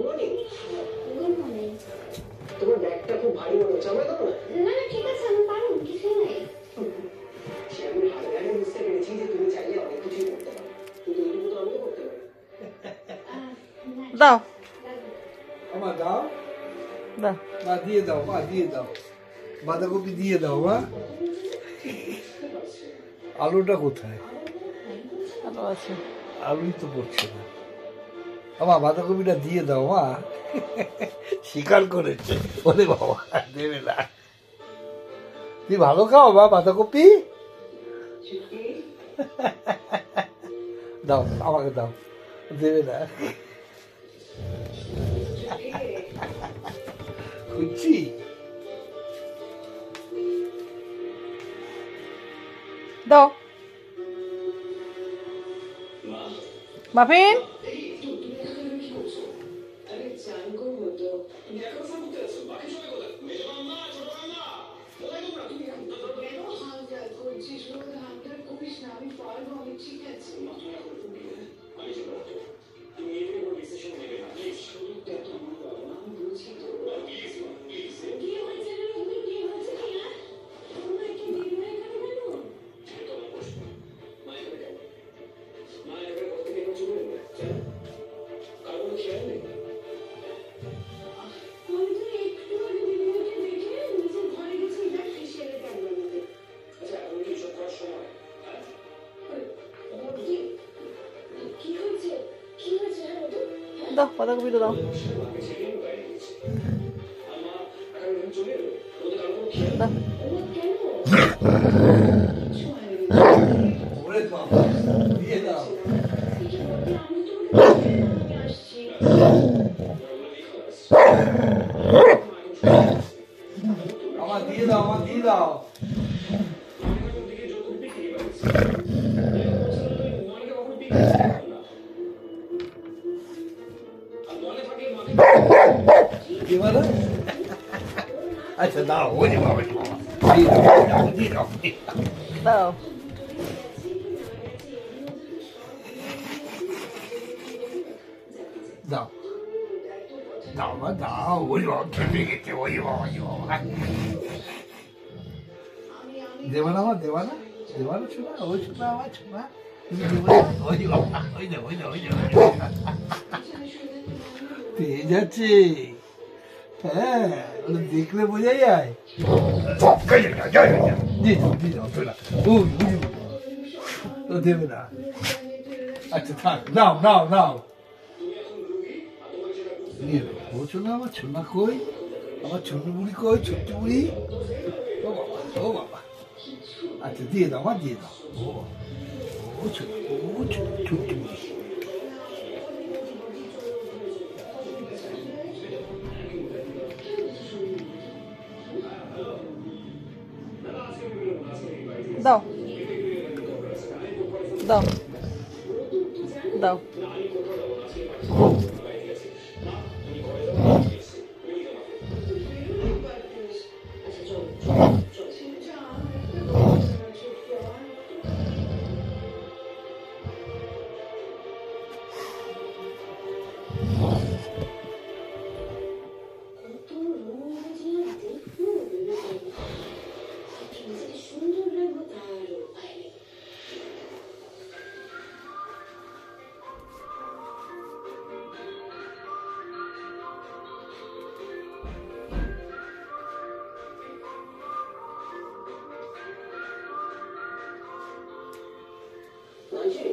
Good morning. তোমার ব্যাগটা খুব ভারী মনে হচ্ছে, আমায় দাও না। না না ঠিক আছে, আমি পারবো, কিছুই নাই। আমি হাতে হাতে বুঝতে পেরেছি যে তুমি চাইলে অনেক কিছুই করতে পারো, কিন্তু এইটুকু তো আমিও করতে পারি। দাও আমার দাও, দাও মা দিয়ে দাও, মা দিয়ে দাও, বাঁধাকপি দিয়ে দাও মা। আলুটা কোথায়? ভালো আছে। আলুই তো পড়ছে না। আমার বাঁধাকপিটা দিয়ে দাও মা। স্বীকার করেছে, বলে বাবা দেবে না। তুই ভালো খাও বা বাঁধাকপি? দাও আমাকে দাও, দেবে না। খুঁজছি দাও মাফিন। দাও বাঁধাকপিটা দাও। দিয়ে দাও। আমার দিয়ে দাও, আমার দিয়ে দাও। আচ্ছা দাও, ওই বাবা দিয়ে দাও, দিয়ে দাও, দিয়ে দাও। দাও দাও দাও মা দাও, ওই বাবা খেপে গেছে, ওই বাবা, ওই বাবা। দেবা না মা, দেবা না, দেবা না ছোনা, ওই ছোনা আমার ছোনা, তুমি দেবা না, ওই বাবা, ওই দে, ওই দে, ওই দে, পেয়ে যাচ্ছে। হ্যাঁ, ওটা দেখলে বোঝা যায়। দিয়ে দাও, দিয়ে দাও, ছোনা, ওই বুঝবো তো দেবে না। আচ্ছা থাক, নাও নাও নাও, নিয়ে নাও। ও ছোনা, আমার ছোনা কই, আমার ছোট বুড়ি কই, ছোট্ট বুড়ি। ও বাবা, ও বাবা। আচ্ছা দিয়ে দাও মা, দিয়ে দাও। ও বাবা, ও ছোট, ও ছোট্ট বুড়ি। দাও দাও দাও Nancy,